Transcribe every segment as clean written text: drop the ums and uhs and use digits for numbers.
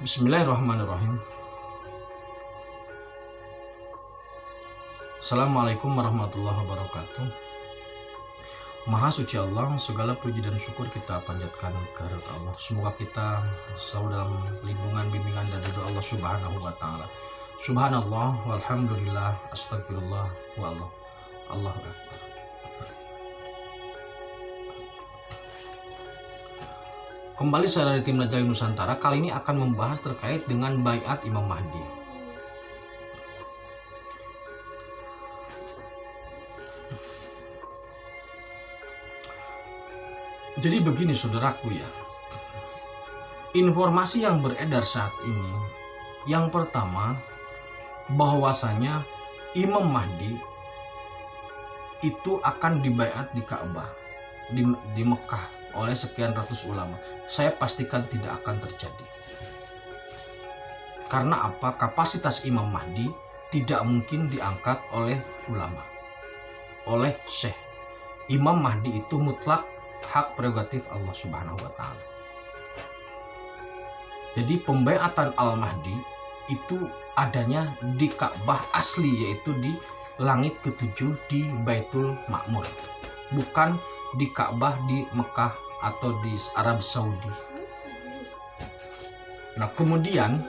Bismillahirrahmanirrahim. Assalamualaikum warahmatullahi wabarakatuh. Maha suci Allah, segala puji dan syukur kita panjatkan kehadirat Allah. Semoga kita selalu dalam lindungan, bimbingan dan ridho Allah Subhanahu wa taala. Subhanallah walhamdulillah astagfirullah wa Allahu akbar. Kembali saya dari tim Najai Nusantara. Kali ini akan membahas terkait dengan baiat Imam Mahdi. Jadi begini saudaraku ya, informasi yang beredar saat ini, yang pertama bahwasanya Imam Mahdi itu akan dibaiat di Ka'bah di Mekah oleh sekian ratus ulama. Saya pastikan tidak akan terjadi. Karena apa? Kapasitas Imam Mahdi tidak mungkin diangkat oleh ulama, oleh syekh. Imam Mahdi itu mutlak hak prerogatif Allah Subhanahu wa taala. Jadi pembaiatan Al-Mahdi itu adanya di Ka'bah asli, yaitu di langit ketujuh di Baitul Ma'mur, bukan di Ka'bah di Mekah atau di Arab Saudi. Nah, kemudian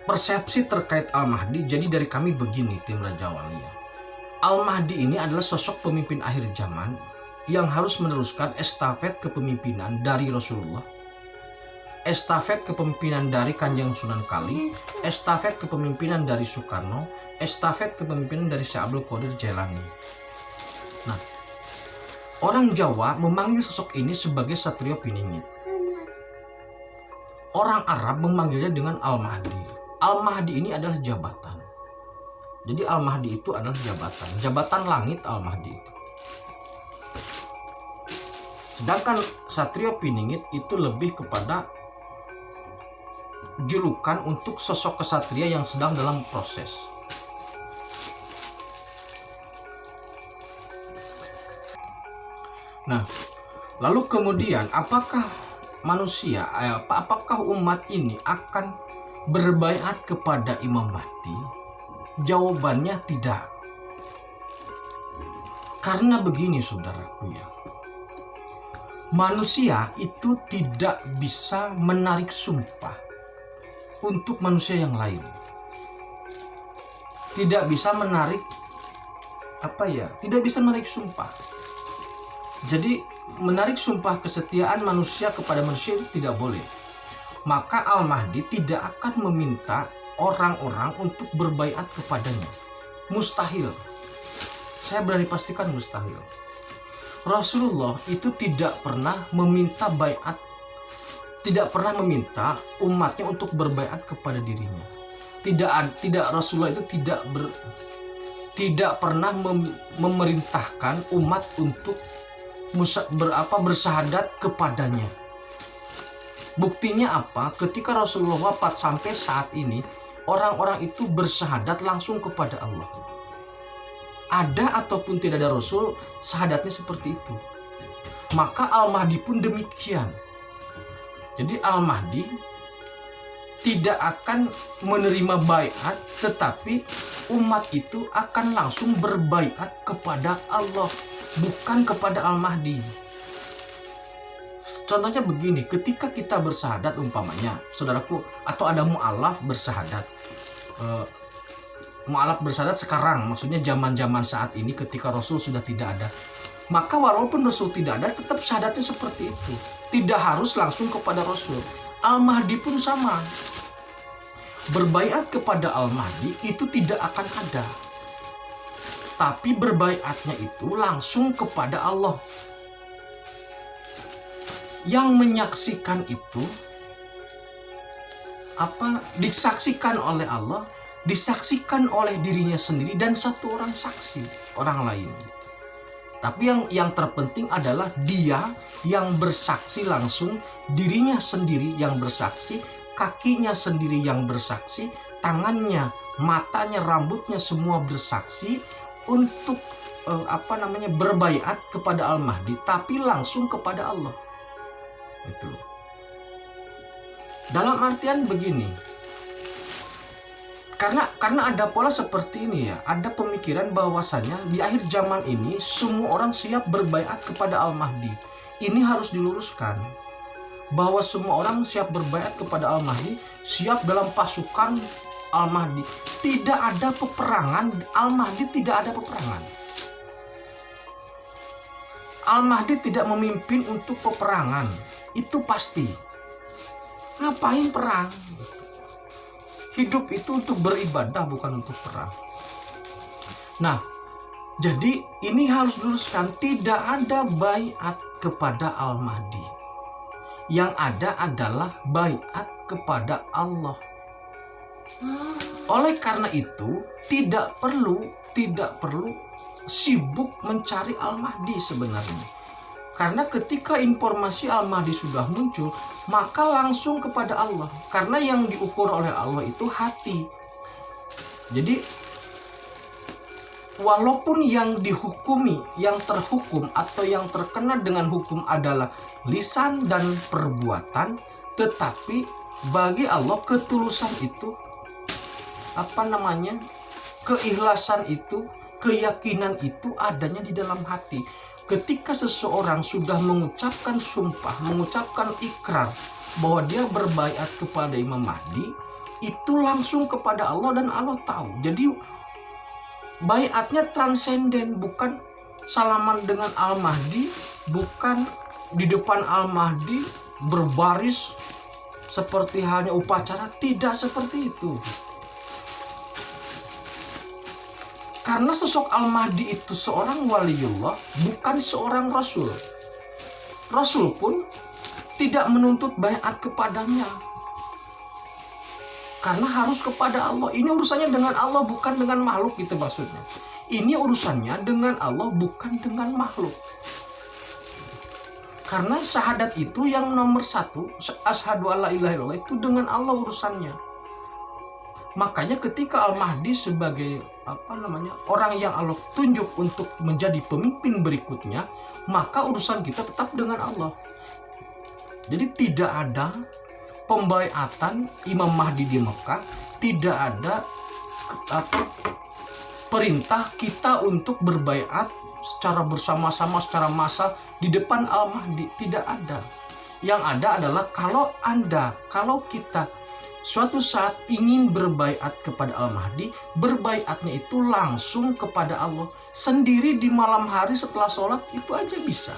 persepsi terkait Al-Mahdi, jadi dari kami begini tim Raja Walia. Al-Mahdi ini adalah sosok pemimpin akhir zaman yang harus meneruskan estafet kepemimpinan dari Rasulullah, estafet kepemimpinan dari Kanjeng Sunan Kali, estafet kepemimpinan dari Soekarno, estafet kepemimpinan dari Syekh Abdul Qadir Jailani. Nah, orang Jawa memanggil sosok ini sebagai Satrio Piningit. Orang Arab memanggilnya dengan Al-Mahdi. Al-Mahdi ini adalah jabatan. Jadi Al-Mahdi itu adalah jabatan langit Al-Mahdi itu. Sedangkan Satrio Piningit itu lebih kepada julukan untuk sosok kesatria yang sedang dalam proses. Nah, lalu kemudian apakah umat ini akan berbaiat kepada Imam Mahdi? Jawabannya tidak. Karena begini saudaraku ya, manusia itu tidak bisa menarik sumpah untuk manusia yang lain. Tidak bisa menarik tidak bisa menarik sumpah. Jadi menarik sumpah kesetiaan manusia kepada manusia itu tidak boleh. Maka Al-Mahdi tidak akan meminta orang-orang untuk berbaiat kepadanya. Mustahil. Saya berani pastikan mustahil. Rasulullah itu tidak pernah meminta baiat, tidak pernah meminta umatnya untuk berbaiat kepada dirinya. Tidak Rasulullah itu tidak pernah memerintahkan umat untuk bersahadat kepadanya. Buktinya apa? Ketika Rasulullah wafat sampai saat ini, orang-orang itu bersyahadat langsung kepada Allah. Ada ataupun tidak ada Rasul, syahadatnya seperti itu. Maka Al-Mahdi pun demikian. Jadi Al-Mahdi tidak akan menerima baiat, tetapi umat itu akan langsung berbaiat kepada Allah, bukan kepada Al-Mahdi. Contohnya begini, ketika kita bersyahadat umpamanya, saudaraku, atau ada mu'alaf bersyahadat. Mu'alaf bersyahadat sekarang, maksudnya zaman-zaman saat ini ketika Rasul sudah tidak ada. Maka walaupun Rasul tidak ada, tetap syahadatnya seperti itu. Tidak harus langsung kepada Rasul. Al-Mahdi pun sama. Berbaiat kepada Al-Mahdi itu tidak akan ada. Tapi berbaiatnya itu langsung kepada Allah. Yang menyaksikan itu disaksikan oleh Allah, disaksikan oleh dirinya sendiri dan satu orang saksi, orang lain. Tapi yang terpenting adalah dia yang bersaksi langsung, dirinya sendiri yang bersaksi, kakinya sendiri yang bersaksi, tangannya, matanya, rambutnya semua bersaksi untuk berbaiat kepada Al-Mahdi, tapi langsung kepada Allah. Itu. Dalam artian begini, karena ada pola seperti ini ya, ada pemikiran bahwasanya di akhir zaman ini semua orang siap berbaiat kepada Al-Mahdi. Ini harus diluruskan, bahwa semua orang siap berbaiat kepada Al-Mahdi, siap dalam pasukan Al-Mahdi. Tidak ada peperangan, Al-Mahdi tidak ada peperangan. Al-Mahdi tidak memimpin untuk peperangan, itu pasti. Ngapain perang? Hidup itu untuk beribadah, bukan untuk perang. Nah, jadi ini harus diluruskan, tidak ada baiat kepada Al-Mahdi. Yang ada adalah baiat kepada Allah. Oleh karena itu, tidak perlu sibuk mencari Al-Mahdi sebenarnya. Karena ketika informasi Al-Mahdi sudah muncul, maka langsung kepada Allah. Karena yang diukur oleh Allah itu hati. Jadi, walaupun yang dihukumi, yang terhukum atau yang terkena dengan hukum adalah lisan dan perbuatan, tetapi bagi Allah ketulusan itu, keikhlasan itu, keyakinan itu adanya di dalam hati. Ketika seseorang sudah mengucapkan sumpah, mengucapkan ikrar bahwa dia berbaiat kepada Imam Mahdi, itu langsung kepada Allah dan Allah tahu. Jadi baiatnya transenden, bukan salaman dengan Al-Mahdi, bukan di depan Al-Mahdi berbaris seperti halnya upacara, tidak seperti itu. Karena sosok Al-Mahdi itu seorang waliullah, bukan seorang rasul. Rasul pun tidak menuntut baiat kepadanya. Karena harus kepada Allah. Ini urusannya dengan Allah, bukan dengan makhluk, gitu maksudnya. Ini urusannya dengan Allah, bukan dengan makhluk. Karena syahadat itu yang nomor satu, asyhadu alla ilaha illallah, itu dengan Allah urusannya. Makanya ketika Al-Mahdi sebagai orang yang Allah tunjuk untuk menjadi pemimpin berikutnya, maka urusan kita tetap dengan Allah. Jadi tidak ada pembaiatan Imam Mahdi di Mekah, tidak ada perintah kita untuk berbaiat secara bersama-sama, secara massal di depan Al-Mahdi, tidak ada. Yang ada adalah kalau kita suatu saat ingin berbaiat kepada Al-Mahdi, berbaiatnya itu langsung kepada Allah. Sendiri di malam hari setelah sholat, itu aja bisa.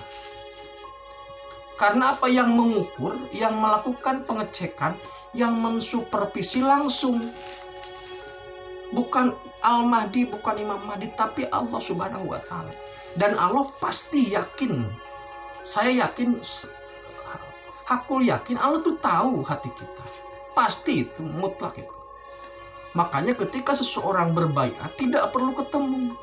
Karena apa? Yang mengukur, yang melakukan pengecekan, yang mensupervisi langsung. Bukan Al-Mahdi, bukan Imam Mahdi, tapi Allah Subhanahu wa Ta'ala. Dan Allah pasti yakin, saya yakin, hakul yakin, Allah tuh tahu hati kita. Pasti itu, mutlak itu. Makanya ketika seseorang berbaiat, tidak perlu ketemu.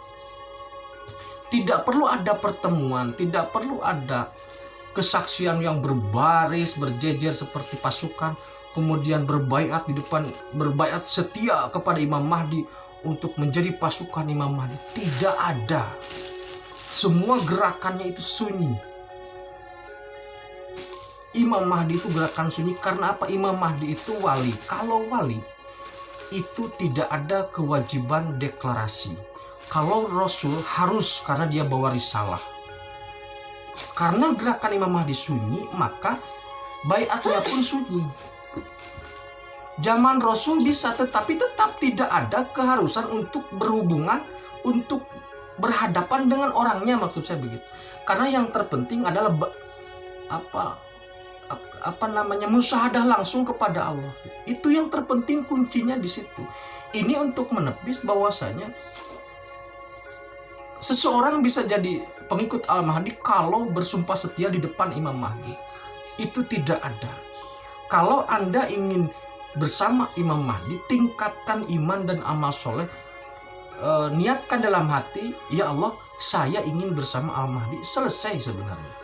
Tidak perlu ada pertemuan, tidak perlu ada kesaksian yang berbaris, berjejer seperti pasukan, kemudian berbaiat di depan, berbaiat setia kepada Imam Mahdi untuk menjadi pasukan Imam Mahdi. Tidak ada. Semua gerakannya itu sunyi. Imam Mahdi itu gerakan sunyi. Karena apa? Imam Mahdi itu wali. Kalau wali itu tidak ada kewajiban deklarasi. Kalau Rasul harus, karena dia bawa risalah. Karena gerakan Imam Mahdi sunyi, maka baiatnya pun sunyi. Zaman Rasul bisa, tetapi tetap tidak ada keharusan untuk berhubungan, untuk berhadapan dengan orangnya, maksud saya begitu. Karena yang terpenting adalah musyahadah langsung kepada Allah. Itu yang terpenting, kuncinya di situ. Ini untuk menepis bahwasanya seseorang bisa jadi pengikut Al-Mahdi kalau bersumpah setia di depan Imam Mahdi. Itu tidak ada. Kalau Anda ingin bersama Imam Mahdi, tingkatkan iman dan amal soleh. Niatkan dalam hati, ya Allah, saya ingin bersama Al-Mahdi. Selesai sebenarnya.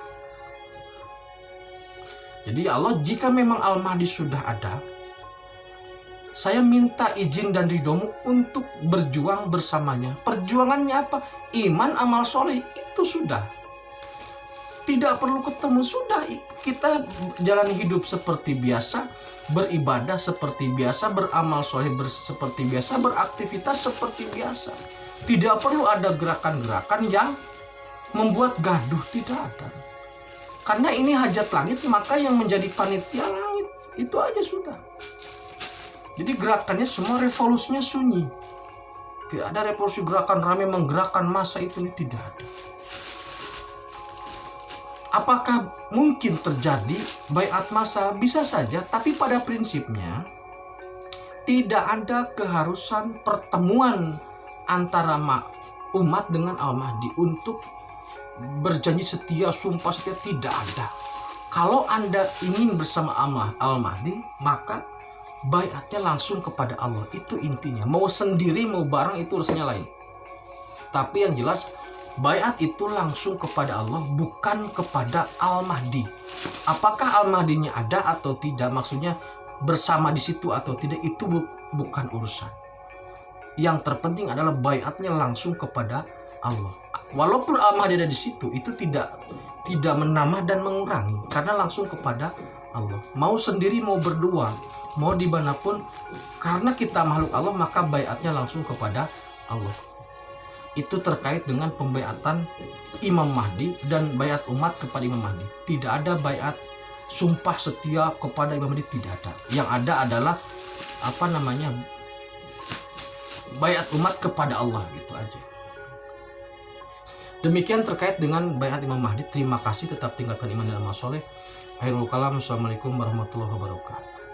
Jadi ya Allah, jika memang Al-Mahdi sudah ada, saya minta izin dan ridhomu untuk berjuang bersamanya. Perjuangannya apa? Iman, amal soleh, itu sudah. tidak perlu ketemu, sudah kita jalani hidup seperti biasa, beribadah seperti biasa, beramal soleh seperti biasa, beraktivitas seperti biasa. Tidak perlu ada gerakan-gerakan yang membuat gaduh, tidak ada. Karena ini hajat langit, maka yang menjadi panitia langit, itu aja sudah. Jadi gerakannya semua revolusinya sunyi. Tidak ada revolusi gerakan rame menggerakkan massa, itu tidak ada. Apakah mungkin terjadi baiat massal? Bisa saja, tapi pada prinsipnya tidak ada keharusan pertemuan antara umat dengan Al-Mahdi untuk berjanji setia, sumpah setia, tidak ada. Kalau Anda ingin bersama Al-Mahdi, maka baiatnya langsung kepada Allah, itu intinya. Mau sendiri mau bareng itu urusannya lain. Tapi yang jelas baiat itu langsung kepada Allah, bukan kepada Al-Mahdi. Apakah Al-Mahdinya ada atau tidak, maksudnya bersama di situ atau tidak, itu bukan urusan. Yang terpenting adalah baiatnya langsung kepada Allah. Walaupun Al-Mahdi ada di situ, itu tidak menambah dan mengurangi, karena langsung kepada Allah. Mau sendiri mau berdua, mau dimanapun, karena kita makhluk Allah, maka baiatnya langsung kepada Allah. Itu terkait dengan pembaiatan Imam Mahdi dan baiat umat kepada Imam Mahdi. Tidak ada baiat sumpah setia kepada Imam Mahdi, tidak ada. Yang ada adalah baiat umat kepada Allah, gitu aja. Demikian terkait dengan baiat Imam Mahdi. Terima kasih, tetap tinggalkan iman dan amal soleh. Akhirul kalam, assalamualaikum warahmatullahi wabarakatuh.